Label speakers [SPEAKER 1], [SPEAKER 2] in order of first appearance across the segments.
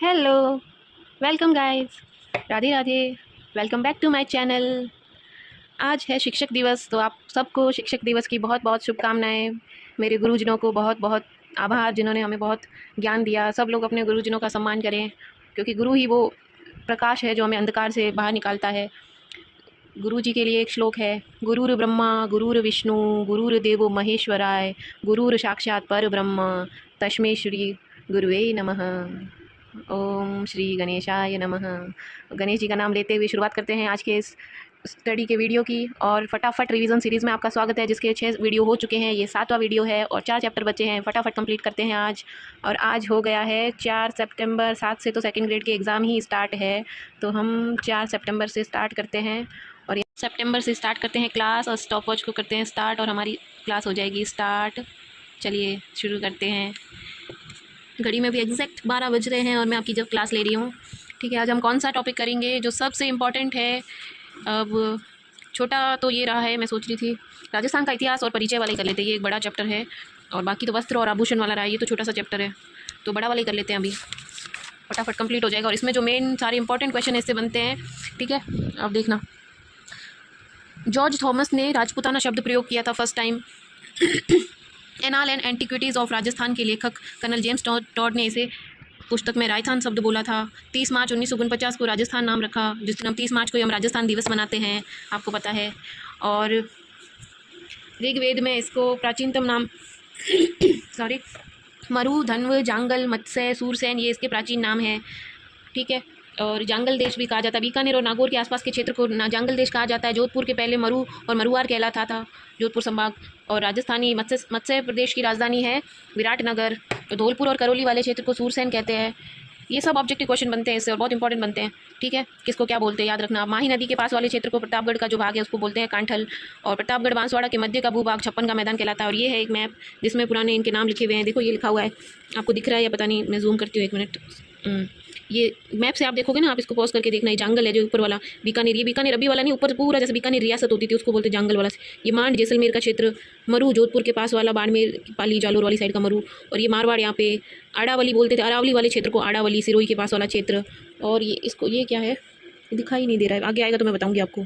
[SPEAKER 1] Hello, welcome guys, Radhe Radhe. Welcome back to my channel. आज है शिक्षक दिवस, तो आप सबको शिक्षक दिवस की बहुत बहुत शुभकामनाएं। मेरे गुरुजनों को बहुत बहुत आभार, जिन्होंने हमें बहुत ज्ञान दिया। सब लोग अपने गुरुजनों का सम्मान करें, क्योंकि गुरु ही वो प्रकाश है जो हमें अंधकार से बाहर निकालता है। गुरु जी के लिए एक श्लोक है, गुरुर ब्रह्मा गुरुर विष्णु गुरुर देवो महेश्वराय गुरुर साक्षात पर ब्रह्म तस्मै श्री गुरुवे नमः। ओम श्री गणेशाय नमः। गणेश जी का नाम लेते हुए शुरुआत करते हैं आज के इस स्टडी के वीडियो की। और फटाफट रिवीजन सीरीज़ में आपका स्वागत है, जिसके 6 वीडियो हो चुके हैं। ये 7वां वीडियो है और 4 चैप्टर बचे हैं। फटाफट कंप्लीट करते हैं आज। और आज हो गया है 4 सितंबर। 7 से तो सेकंड ग्रेड के एग्ज़ाम ही स्टार्ट है, तो हम 4 सितंबर से स्टार्ट करते हैं। और ये सितंबर से स्टार्ट करते हैं क्लास, और स्टॉप वॉच को करते हैं स्टार्ट, और हमारी क्लास हो जाएगी स्टार्ट। चलिए शुरू करते हैं। घड़ी में भी एग्जैक्ट 12 बज रहे हैं और मैं आपकी जब क्लास ले रही हूँ। ठीक है, आज हम कौन सा टॉपिक करेंगे जो सबसे इम्पॉर्टेंट है। अब छोटा तो ये रहा है, मैं सोच रही थी राजस्थान का इतिहास और परिचय वाले कर लेते हैं। ये एक बड़ा चैप्टर है, और बाकी तो वस्त्र और आभूषण वाला रहा है। ये तो छोटा सा चैप्टर है, तो बड़ा वाला ही कर लेते हैं। अभी फटाफट कंप्लीट हो जाएगा, और इसमें जो मेन सारे इंपॉर्टेंट क्वेश्चन इससे बनते हैं। ठीक है, अब देखना। जॉर्ज थॉमस ने राजपूताना शब्द प्रयोग किया था first time. Anal and antiquities of Rajasthan के लेखक कर्नल जेम्स टॉड ने इसे पुस्तक में राजस्थान शब्द बोला था। 30 मार्च 1949 को राजस्थान नाम रखा, जिस दिन हम 30 मार्च को ही हम राजस्थान दिवस मनाते हैं, आपको पता है। और ऋग्वेद में इसको प्राचीनतम नाम सॉरी मरु धन्व जांगल मत्स्य सूरसेन, ये इसके प्राचीन नाम हैं। ठीक है, और जांगल देश भी कहा जाता है। बीकानेर और नागौर के आसपास के क्षेत्र को जांगल देश कहा जाता है। जोधपुर के पहले मरु और मरुआर कहलाता था, जोधपुर संभाग। और राजस्थानी मत्स्य प्रदेश की राजधानी है विराटनगर। तो धौलपुर और करौली वाले क्षेत्र को सूरसेन कहते हैं। ये सब ऑब्जेक्टिव क्वेश्चन बनते हैं इससे, और बहुत इंपॉर्टेंट बनते हैं। ठीक है, किसको क्या बोलते हैं याद रखना। माही नदी के पास वाले क्षेत्र को प्रतापगढ़ का जो भाग है उसको बोलते हैं कांठल। और प्रतापगढ़ बांसवाड़ा के मध्य का भूभाग छप्पन का मैदान कहलाता है। और ये है एक मैप जिसमें पुराने इनके नाम लिखे हुए हैं। देखो ये लिखा हुआ है, आपको दिख रहा है या पता नहीं, मैं जूम करती हूँ, एक मिनट। ये मैप से आप देखोगे ना, आप इसको पॉज करके देखना। ये जंगल है जो ऊपर वाला बीकानेर, ये बीकानेर अभी वाला नहीं, ऊपर पूरा जैसे बीकानेर रियासत होती थी उसको बोलते जंगल वाला। ये मांड जैसलमेर का क्षेत्र, मरु जोधपुर के पास वाला, बाड़मेर पाली जालोर वाली साइड का मरु। और ये मारवाड़ यहाँ पे आड़ावली बोलते थे, अरावली वाले क्षेत्र को आड़ावली, सिरोही के पास वाला क्षेत्र। और ये इसको ये क्या है, दिखाई नहीं दे रहा है, आगे आएगा तो मैं बताऊँगी आपको।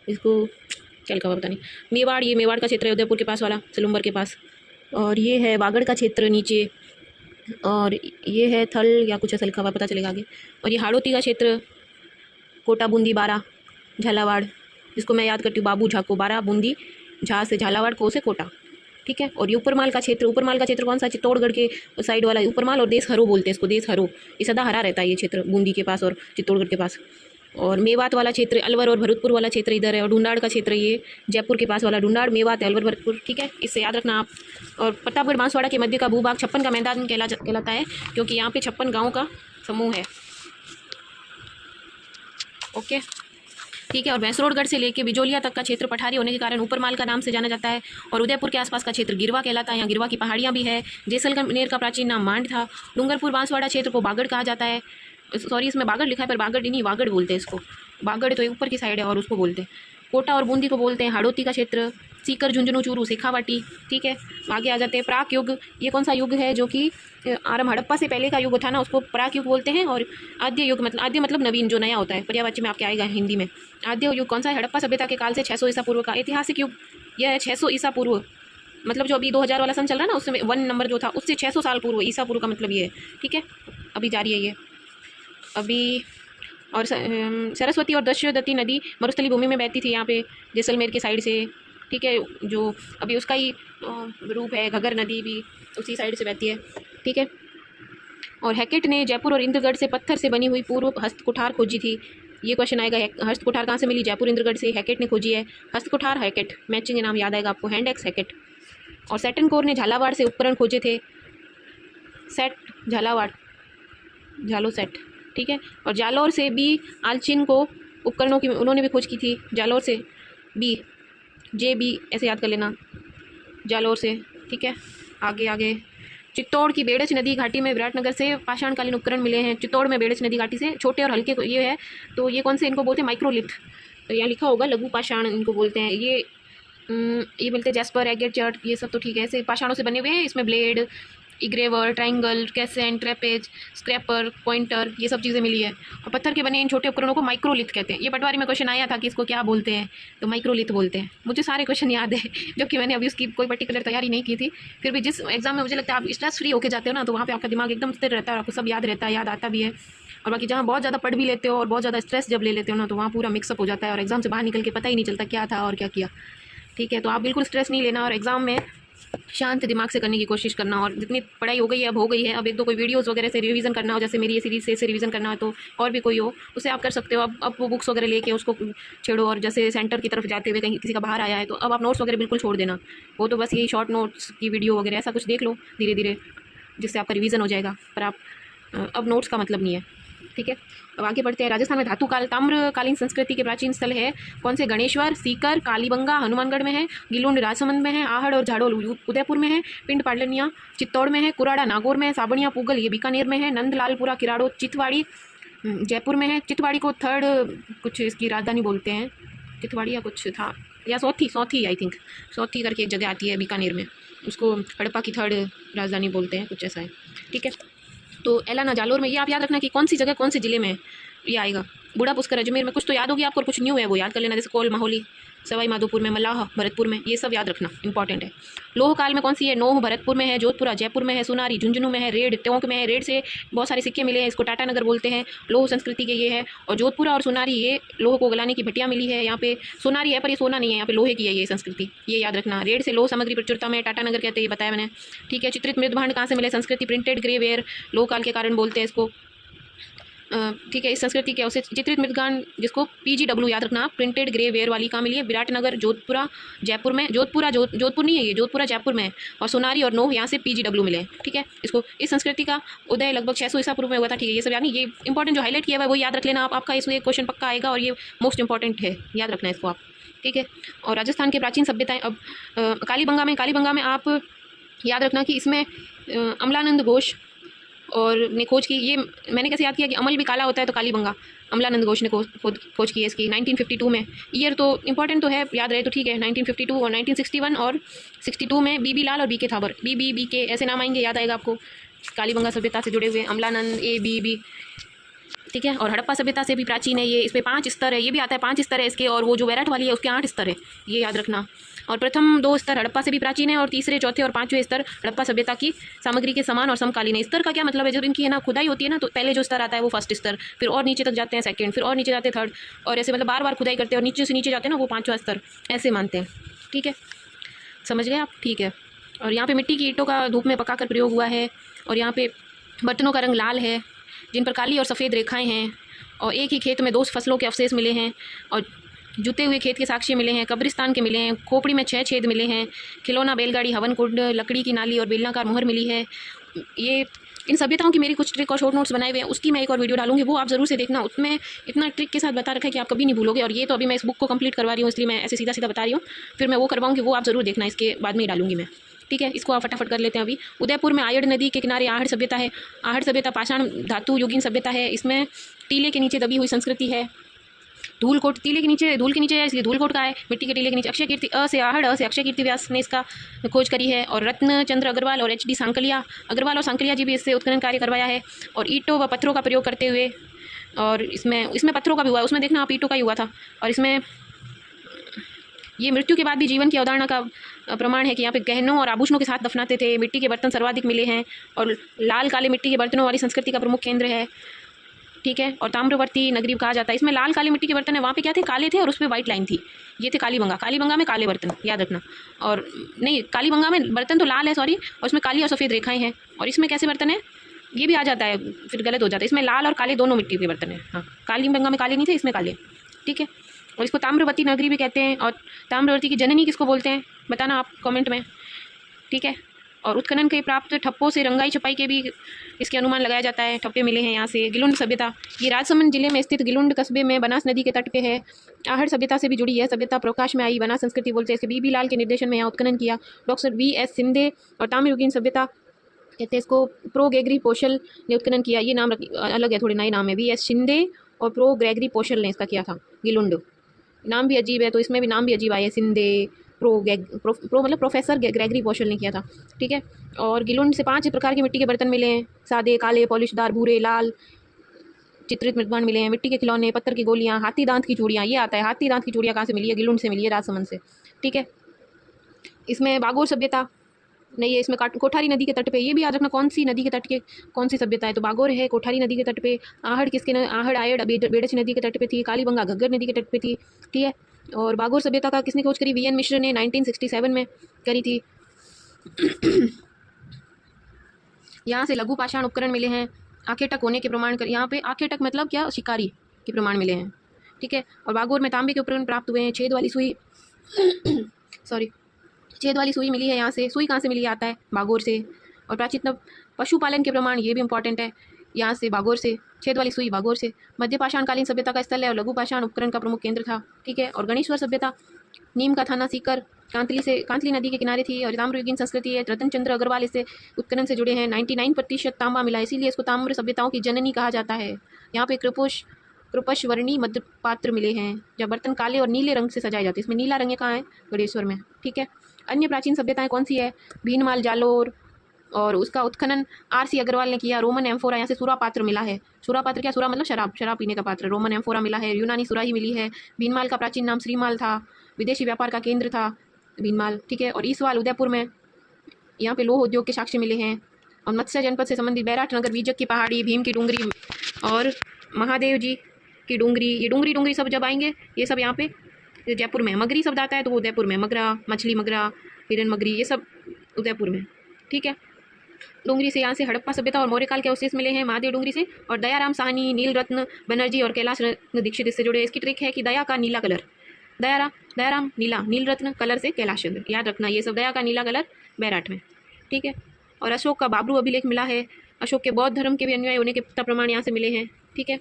[SPEAKER 1] इसको क्या लिखा हुआ पता नहीं। मेवाड़, ये मेवाड़ का क्षेत्र है, उदयपुर के पास वाला, सिलुम्बर के पास। और ये है वागड़ का क्षेत्र नीचे। और ये है थल या कुछ ऐसा लिखा हुआ, पता चलेगा आगे। और ये हाड़ौती का क्षेत्र, कोटा बूंदी बारा झालावाड़, जिसको मैं याद करती हूँ बाबू झा को, बारा बूंदी झा से झालावाड़, को से कोटा। ठीक है, और ये ऊपरमाल का क्षेत्र, ऊपरमाल का क्षेत्र कौन सा, चित्तौड़गढ़ के साइड वाला ऊपरमाल। और देश हरो बोलते हैं इसको, देश हरो, ये सदा हरा रहता है ये क्षेत्र, बूंदी के पास और चित्तौड़गढ़ के पास। और मेवात वाला क्षेत्र अलवर और भरतपुर वाला क्षेत्र इधर है। और ढूंढाड़ का क्षेत्र ये जयपुर के पास वाला ढूंढाड़, मेवात, अलवर, भरतपुर। ठीक है, इससे याद रखना आप। और प्रतापगढ़ बांसवाड़ा के मध्य का भूभाग छप्पन का मैदान कहलाता है, क्योंकि यहाँ पे 56 गाँव का समूह है। ओके, ठीक है। और भैंसरोडगढ़ से लेके बिजोलिया तक का क्षेत्र पठारी होने के कारण ऊपरमाल का नाम से जाना जाता है। और उदयपुर के आसपास का क्षेत्र गिरवा कहलाता है, यहाँ गिरवा की पहाड़ियाँ भी है। जैसलमेर का प्राचीन नाम मांड था। डूंगरपुर बांसवाड़ा क्षेत्र को बागड़ कहा जाता है। सॉरी, इसमें बागड़ लिखा है पर बागड़ नहीं, वागड़ बोलते हैं इसको। बागड़ तो ऊपर की साइड है और उसको बोलते हैं। कोटा और बूंदी को बोलते हैं हाड़ौती का क्षेत्र। सीकर, झुंझुनू, चूरू, शेखावाटी। ठीक है, आगे आ जाते हैं। प्राक युग, ये कौन सा युग है, जो कि आरंभ हड़प्पा से पहले का युग था ना, उसको प्राक युग बोलते हैं। और आद्य युग आद्य मतलब नवीन, जो नया होता है, पर्यायवाची में आपके आएगा हिंदी में। आद्य युग कौन सा है, हड़प्पा सभ्यता के काल से 600 ईसा पूर्व का। ऐतिहासिक युग यह है 600 ईसा पूर्व, मतलब जो अभी 2000 वाला सन चल रहा है ना, उसमें 1 नंबर जो था उससे 600 साल पूर्व, ईसा पूर्व का मतलब ये है। ठीक है, अभी जारी है ये अभी। और सरस्वती और दस्युदती नदी मरुस्थली भूमि में बहती थी यहाँ पे जैसलमेर के साइड से। ठीक है, जो अभी उसका ही रूप है, घगर नदी भी उसी साइड से बहती है। ठीक है, और हैकेट ने जयपुर और इंद्रगढ़ से पत्थर से बनी हुई पूर्व हस्तकुठार खोजी थी। ये क्वेश्चन आएगा, हस्तकुठार कहाँ से मिली, जयपुर इंद्रगढ़ से हैकेट ने खोजी है। हस्तकुठार हैकेट, मैचिंग नाम याद आएगा आपको, हैंड एक्स हैकेट। और सैटन कोर ने झालावाड़ से उपकरण खोजे थे। सेट झालावाड़, झालो सेट। ठीक है, और जालौर से बी आलचिन को उपकरणों की उन्होंने भी खोज की थी। जालौर से बी, जे बी ऐसे याद कर लेना, जालौर से। ठीक है, आगे आगे। चित्तौड़ की बेड़च नदी घाटी में विराटनगर से पाषाणकालीन उपकरण मिले हैं। चित्तौड़ में बेड़च नदी घाटी से छोटे और हल्के ये है, तो ये कौन से, इनको बोलते हैं माइक्रोलिथ। तो यहाँ लिखा होगा लघु पाषाण इनको बोलते हैं। ये मिलते हैं जैस्पर, एगेट, चर्ट, ये सब तो ठीक है, ऐसे पाषाणों से बने हुए हैं। इसमें ब्लेड, इग्रेवर, ट्राइंगल, कैसेंट, ट्रेपेज, स्क्रैपर, पॉइंटर, ये सब चीज़ें मिली है। और पत्थर के बने इन छोटे उपकरणों को माइक्रोलिथ कहते हैं। ये पटवारी में क्वेश्चन आया था कि इसको क्या बोलते हैं, तो माइक्रोलिथ बोलते हैं। मुझे सारे क्वेश्चन याद है, जबकि मैंने अभी उसकी कोई पर्टिकुलर तैयारी नहीं की थी। फिर भी जिस एग्जाम में मुझे लगता है आप स्ट्रेस फ्री होकर जाते हो ना, तो वहाँ पर आपका दिमाग एकदम स्थिर रहता है और आपको सब याद रहता है, याद आता भी है। और बाकी जहाँ बहुत ज़्यादा पढ़ भी लेते हो और बहुत ज़्यादा स्ट्रेस जब ले लेते हो ना, तो वहाँ पूरा मिक्सअप हो जाता है और एग्जाम से बाहर निकल के पता ही नहीं चलता क्या था और क्या किया। ठीक है, तो आप बिल्कुल स्ट्रेस नहीं लेना और एग्ज़ाम में शांत दिमाग से करने की कोशिश करना। और जितनी पढ़ाई हो गई है अब हो गई है, अब एक दो कोई वीडियोस वगैरह से रिवीजन करना हो, जैसे मेरी ये सीरीज़ से रिवीजन करना है, तो और भी कोई हो उससे आप कर सकते हो। अब वो बुक्स वगैरह लेके उसको छेड़ो। और जैसे सेंटर की तरफ जाते हुए कहीं किसी का बाहर आया है, तो अब आप नोट्स वगैरह बिल्कुल छोड़ देना। वो तो बस यही शॉर्ट नोट्स की वीडियो वगैरह ऐसा कुछ देख लो धीरे धीरे, जिससे आपका रिवीजन हो जाएगा। पर आप अब नोट्स का मतलब नहीं है। ठीक है, अब आगे बढ़ते हैं। राजस्थान में धातु काल ताम्रकालीन संस्कृति के प्राचीन स्थल है कौन से? गणेश्वर, सीकर, कालीबंगा हनुमानगढ़ में है, गिलुंड राजसमंद में है, आहड़ और झाड़ोल उदयपुर में है, पिंड पाडलिया चित्तौड़ में है, कुराड़ा नागौर में है, साबणिया पूगल ये बीकानेर में है, नंदलालपुरा किराड़ो चितवाड़ी जयपुर में है। चितवाड़ी को थर्ड कुछ इसकी राजधानी बोलते हैं, चितवाड़ी या कुछ था, या सौथी आई थिंक, सौथी करके एक जगह आती है बीकानेर में, उसको हड़प्पा की थर्ड राजधानी बोलते हैं, कुछ ऐसा है। ठीक है, तो एलाना जालोर में, ये आप याद रखना कि कौन सी जगह कौन से ज़िले में ये आएगा। बूढ़ा पुष्कर अजमेर में, कुछ तो याद होगी आपको और कुछ न्यू है वो याद कर लेना, जैसे कोल माहौली सवाई माधोपुर में, मलाह भरतपुर में, ये सब याद रखना इंपॉर्टेंट है। लोह काल में कौन सी है? नोह भरतपुर में है, जोधपुरा जयपुर में है, सोनारी झुंझुनू में है, रेड टोंक में है। रेड से बहुत सारे सिक्के मिले हैं, इसको टाटा नगर बोलते हैं, लोह संस्कृति के ये है। और जोधपुरा और सोनारी ये लोह को गलाने की भटिया मिली है। यहाँ पे सोनारी है पर ये सोना नहीं है, यहाँ पे लोहे की है ये संस्कृति, ये याद रखना। रेड से लोह सामग्री प्रचुरता में, टाटा नगर कहते हैं, ये बताया मैंने। ठीक है, चित्रित मृदभांड कहाँ से मिले? संस्कृति, प्रिंटेड ग्रे वेयर लोह काल के कारण बोलते हैं इसको। ठीक है, इस संस्कृति के अवशेष चित्रित मृदगान, जिसको PGW याद रखना, प्रिंटेड ग्रे वेयर वाली कहाँ मिली है? विराटनगर, जोधपुरा जयपुर में, जोधपुर नहीं है ये, जोधपुरा जयपुर में है। और सोनारी और नोह यहाँ से PGW मिले हैं। ठीक है, इसको इस संस्कृति का उदय लगभग 600 ईसा पूर्व में हुआ था। ठीक है, ये सब यानी ये इंपॉर्टेंट जो हाईलाइट किया हुआ है वो याद रख लेना आप, आपका इसमें क्वेश्चन पक्का आएगा और ये मोस्ट इंपॉर्टेंट है, याद रखना है इसको आप। ठीक है, और राजस्थान के प्राचीन सभ्यताएं, अब कालीबंगा में आप याद रखना कि इसमें अमलानंद घोष और ने खोज की। ये मैंने कैसे याद किया कि अमल भी काला होता है, तो कालीबंगा अमलानंद घोष ने खोज की है इसकी 1952 में। ईयर तो इंपॉर्टेंट तो है, याद रहे तो ठीक है। 1952 और 1961 और 62 में BB लाल और BK थाबर, BK ऐसे नाम आएंगे, याद आएगा आपको। कालीबंगा सभ्यता से जुड़े हुए अमलानंद ABB। ठीक है, और हड़प्पा सभ्यता से भी प्राचीन है ये, इस पर 5 स्तर है, ये भी आता है 5 स्तर है इसके। और वो जो वेरठ वाली है उसके 8 स्तर है, ये याद रखना। और प्रथम 2 स्तर हड़प्पा से भी प्राचीन है और तीसरे, चौथे और 5वें स्तर हड़प्पा सभ्यता की सामग्री के समान और समकालीन है। स्तर का क्या मतलब है? जब इनकी है ना खुदाई होती है ना, तो पहले जो स्तर आता है वो फर्स्ट स्तर, फिर और नीचे तक जाते हैं सेकंड, फिर और नीचे जाते हैं थर्ड, और ऐसे मतलब बार बार खुदाई करते हैं और नीचे से नीचे जाते हैं ना, वो 5वां स्तर ऐसे मानते हैं। ठीक है, समझ गए आप? ठीक है, और यहाँ पे मिट्टी की ईंटों का धूप में पकाकर प्रयोग हुआ है। और यहाँ पे बर्तनों का रंग लाल है, जिन पर काली और सफ़ेद रेखाएँ हैं। और एक ही खेत में 2 फसलों के अवशेष मिले हैं, और जुते हुए खेत के साक्ष्य मिले हैं, कब्रिस्तान के मिले हैं, खोपड़ी में 6 छेद मिले हैं, खिलौना बैलगाड़ी, हवन कुंड, लकड़ी की नाली और बेलनाकार मोहर मिली है। ये इन सभ्यताओं की मेरी कुछ ट्रिक और शॉर्ट नोट्स बनाए हुए हैं, उसकी मैं एक और वीडियो डालूंगी, वो आप ज़रूर से देखना। उसमें इतना ट्रिक के साथ बता रखा है कि आप कभी नहीं भूलोगे। और ये तो अभी मैं इस बुक को कंप्लीट करवा रही हूँ, इसलिए मैं ऐसे सीधा सीधा बता रही हूँ, फिर मैं वो करवाऊँगी, वो आप ज़रूर देखना, इसके बाद में ही डालूंगी मैं। ठीक है, इसको आप फटाफट कर लेते हैं अभी। उदयपुर में आयड़ नदी के किनारे आहड़ सभ्यता है। आहड़ सभ्यता पाषाण धातु युगीन सभ्यता है। इसमें टीले के नीचे दबी हुई संस्कृति है। धूलकोट, टीले के नीचे, धूल के नीचे है इसलिए धूलकोट का है, मिट्टी के टीले के नीचे। अक्षय कीर्ति, अ से आहड़, अ से अक्षय कीर्ति व्यास ने इसका खोज करी है। और रत्न चंद्र अग्रवाल और HD सांकलिया, अग्रवाल और सांकलिया जी भी इससे उत्खनन कार्य करवाया है। और ईंटों व पत्थरों का प्रयोग करते हुए, और इसमें पत्थरों का भी हुआ है, उसमें देखना आप ईंटों का ही हुआ था। और इसमें ये मृत्यु के बाद भी जीवन की अवधारणा का प्रमाण है कि यहाँ पे गहनों और आभूषणों के साथ दफनाते थे। मिट्टी के बर्तन सर्वाधिक मिले हैं और लाल काले मिट्टी के बर्तनों वाली संस्कृति का प्रमुख केंद्र है। ठीक है, और ताम्रवर्ती नगरी कहा जाता है। इसमें लाल काले मिट्टी के बर्तन है, वहाँ पे क्या थे? काले थे और उस पर वाइट लाइन थी। ये थे कालीबंगा में काले बर्तन, याद रखना। और नहीं, कालीबंगा में बर्तन तो लाल है, सॉरी, और उसमें काली और सफ़ेद रेखाएँ हैं। और इसमें कैसे बर्तन है ये भी आ जाता है, फिर गलत हो जाता है। इसमें लाल और काले दोनों मिट्टी के बर्तन हैं। हाँ, कालीबंगा में काले नहीं थे, इसमें काले। ठीक है, और इसको ताम्रवती नगरी भी कहते हैं। और ताम्रवती की जननी किसको बोलते हैं, बताना आप कमेंट में। ठीक है, और उत्खनन के प्राप्त ठप्पों से रंगाई छपाई के भी इसके अनुमान लगाया जाता है, ठप्पे मिले हैं यहाँ से। गिलुंड सभ्यता, ये राजसमंद जिले में स्थित गिलुंड कस्बे में बनास नदी के तट पे है। आहड़ सभ्यता से भी जुड़ी है, सभ्यता प्रकाश में आई, बनास संस्कृति बोलते हैं इसके। BB लाल के निर्देशन में यहाँ उत्खनन किया। Doctor VS Shinde. और ताम्रयुगीन सभ्यता कहते हैं इसको, प्रो ग्रेगरी पोशल ने उत्खनन किया। ये नाम अलग है, थोड़े नए नाम है। VS शिंदे और प्रो ग्रेगरी पोशल ने इसका किया था। गिलुंड नाम भी अजीब है, तो इसमें भी नाम भी अजीब आए, सिंधे, मतलब प्रोफेसर ग्रेगरी पोशल ने किया था। ठीक है, और गिलुंड से 5 प्रकार के मिट्टी के बर्तन मिले हैं, सादे, काले, पॉलिशदार, भूरे, लाल, चित्रित मृदबान मिले हैं, मिट्टी के खिलौने, पत्थर की गोलियाँ, हाथी दांत की चूड़ियाँ। ये आता है हाथी दांत की चूड़ियाँ कहाँ से मिली है? गिलुंड से मिली है, राजसमंद से। ठीक है, इसमें बागोर सभ्यता नहीं है, इसमें कोठारी नदी के तट पे। ये भी याद रखना कौन सी नदी के तट के कौन सी सभ्यता है, तो बागोर है कोठारी नदी के तट पे। आहड़ आहड़ आयड़ बेड़च नदी के तट पे थी। कालीबंगा घग्गर नदी के तट पे थी। ठीक है, और बागोर सभ्यता का किसने खोज करी? वीएन मिश्र ने 1967 में करी थी। यहाँ से लघु पाषाण उपकरण मिले हैं, आखेटक होने के प्रमाण कर। यहाँ पे आखेटक मतलब क्या? शिकारी के प्रमाण मिले हैं। ठीक है, और बागोर में तांबे के उपकरण प्राप्त हुए हैं। छेद वाली सुई सॉरी छेद वाली सुई मिली है। यहाँ से सुई कहाँ से मिली? आता है बागोर से। और प्राचीनतम पशुपालन के प्रमाण, ये भी इंपॉर्टेंट है, यहाँ से बागोर से। छेद वाली सुई बागोर से। मध्य पाषाणकालीन सभ्यता का स्थल है और लघु पाषाण उपकरण का प्रमुख केंद्र था। ठीक है, और गणेश्वर सभ्यता नीम का थाना सीकर कांतली नदी के किनारे थी और ताम्रयुगीन संस्कृति है। रतन चंद्र अग्रवाल इससे उत्खनन से जुड़े हैं। 99% तांबा मिला है, इसीलिए इसको ताम्र सभ्यताओं की जननी कहा जाता है। यहाँ पे कृपश वर्णी मध्य पात्र मिले हैं, जब बर्तन काले और नीले रंग से सजाए जाते हैं। इसमें नीला रंग कहाँ है? गणेश्वर में। ठीक है, अन्य प्राचीन सभ्यताएं कौन सी है? भीनमाल, जालोर, और उसका उत्खनन आरसी अग्रवाल ने किया। रोमन एम्फोरा, यहाँ से सूरा पात्र मिला है। सूरा पात्र क्या? सूरा मतलब शराब पीने का पात्र। रोमन एम्फोरा मिला है। यूनानी सुराही मिली है। भीनमाल का प्राचीन नाम श्रीमाल था, विदेशी व्यापार का केंद्र था भीनमाल। ठीक है, और ईसवाल उदयपुर में, यहाँ पे लोह उद्योग के साक्ष्य मिले हैं। और मत्स्य जनपद से संबंधित बैराट नगर, बीजक की पहाड़ी, भीम की डूंगरी और महादेव जी की डूंगरी। ये डूंगरी सब जब आएंगे, ये सब यहाँ पे जयपुर में। मगरी शब्द आता है तो वो उदयपुर में। मगरा, मछली मगरा, हिरन मगरी, ये सब उदयपुर में। ठीक है, डूंगरी से यहाँ से हड़प्पा सभ्यता और मौर्य काल के अवशेष मिले हैं महादेव डूंगरी से। और दयाराम साहनी, नील रत्न बनर्जी और कैलाश रत्न दीक्षित इससे जुड़े। इसकी ट्रिक है कि दया का नीला कलर, दयाराम नीला, नील रत्न कलर से कैलाश चंद्र, याद रखना ये सब। दया का नीला कलर बैराट में। ठीक है, और अशोक का बाबरू अभिलेख मिला है। अशोक के बौद्ध धर्म के भी अनुयायी होने के प्रमाण यहाँ से मिले हैं। ठीक है,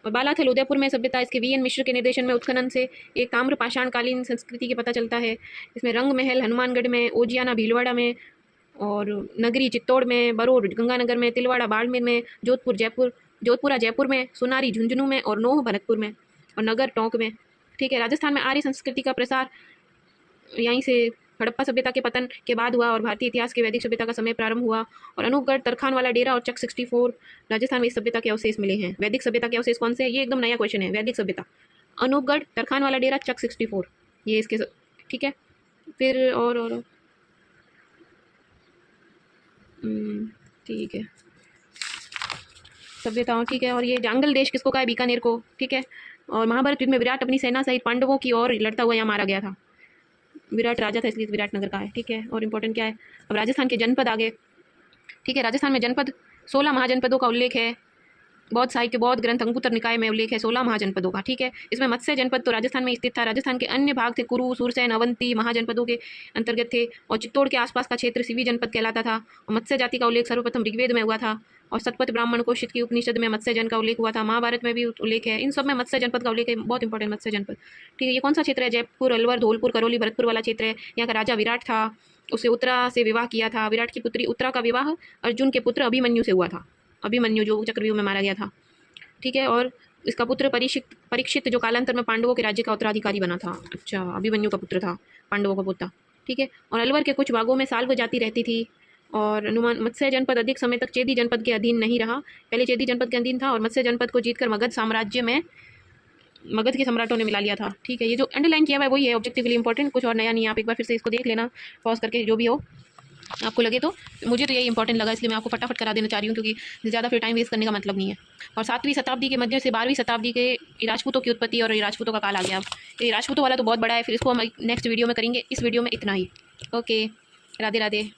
[SPEAKER 1] और बालाथल उदयपुर में सभ्यता, इसके वीएन मिश्र के निर्देशन में उत्खनन से एक ताम्र पाषाणकालीन संस्कृति के पता चलता है। इसमें रंग महल हनुमानगढ़ में, ओजियाना भीलवाड़ा में, और नगरी चित्तौड़ में, बरोड गंगानगर में, तिलवाड़ा बाड़मेर में, जोधपुरा जयपुर में, सोनारी झुंझुनू में, और नोह भरतपुर में, और नगर टोंक में। ठीक है, राजस्थान में आर्य संस्कृति का प्रसार यहीं से हड़प्पा सभ्यता के पतन के बाद हुआ और भारतीय इतिहास के वैदिक सभ्यता का समय प्रारंभ हुआ। और अनूपगढ़, तरखान वाला डेरा और चक 64 राजस्थान में इस सभ्यता के अवशेष मिले हैं। वैदिक सभ्यता के अवशेष कौन से? ये एकदम नया क्वेश्चन है। वैदिक सभ्यता अनूपगढ़, तरखान वाला डेरा, चक 64, ये इसके। ठीक है, फिर और ठीक है, सभ्यताओं। ठीक है, और ये जांगल देश किसको कहा है? बीकानेर को। ठीक है, और महाभारत युद्ध में विराट अपनी सेना सहित पांडवों की ओर लड़ता हुआ यहाँ मारा गया था। विराट राजा था इसलिए विराट नगर का है। ठीक है, और इम्पोर्टेंट क्या है? अब राजस्थान के जनपद आगे। ठीक है, राजस्थान में जनपद 16 महाजनपदों का उल्लेख है। बौद्ध साहित्य, बौद्ध ग्रंथ अंगुत्तर निकाय में उल्लेख है 16 महाजनपदों का। ठीक है, इसमें मत्स्य जनपद तो राजस्थान में स्थित था। राजस्थान के अन्य भाग थे कुरु, सुरसैन, अवंती महाजनपदों के अंतर्गत थे। और चित्तौड़ के आसपास का क्षेत्र सिवी जनपद कहलाता था। और मत्स्य जाति का उल्लेख सर्वप्रथम ऋग्वेद में हुआ था। और सतपथ ब्राह्मण कोशित की उपनिषद में मत्स्य जन का उल्लेख हुआ था। महाभारत में भी उल्लेख है। इन सब में मत्स्य जनपद का उल्लेख है, बहुत इंपॉर्टेंट मत्स्य जनपद। ठीक है, ये कौन सा क्षेत्र है? जयपुर, अलवर, धौलपुर, करौली, भरतपुर वाला क्षेत्र है। यहाँ का राजा विराट था, उसे उत्तरा से विवाह किया था। विराट की पुत्री उत्तरा का विवाह अर्जुन के पुत्र अभिमन्यु से हुआ था। अभिमन्यु जो चक्रव्यूह में मारा गया था। ठीक है, और इसका पुत्र परीक्षित जो कालांतर में पांडवों के राज्य का उत्तराधिकारी बना था। अच्छा, अभिमन्यु का पुत्र था, पांडवों का पोता। ठीक है, और अलवर के कुछ भागों में साल्व जाति रहती थी। और मत्स्य जनपद अधिक समय तक चेदी जनपद के अधीन नहीं रहा। पहले चेदी जनपद के अधीन था और मत्स्य जनपद को जीतकर मगध साम्राज्य में मगध के सम्राटों ने मिला लिया था। ठीक है, ये जो अंडरलाइन किया हुआ है वही है, ऑब्जेक्टिवली इंपॉर्टेंट, कुछ और नया नहीं है। आप एक बार फिर से इसको देख लेना पॉज करके, जो भी हो आपको लगे तो। मुझे तो यही इंपॉर्टेंट लगा, इसलिए मैं आपको फटाफट करा देना चाह रही हूँ, क्योंकि ज़्यादा फिर टाइम वेस्ट करने का मतलब नहीं है। और 7वीं शताब्दी के मध्य से 12वीं शताब्दी के राजपूतों की उत्पत्ति और राजपूतों का काल आ गया। ये राजपूतों वाला तो बहुत बड़ा है, फिर इसको हम नेक्स्ट वीडियो में करेंगे। इस वीडियो में इतना ही। ओके, राधे राधे।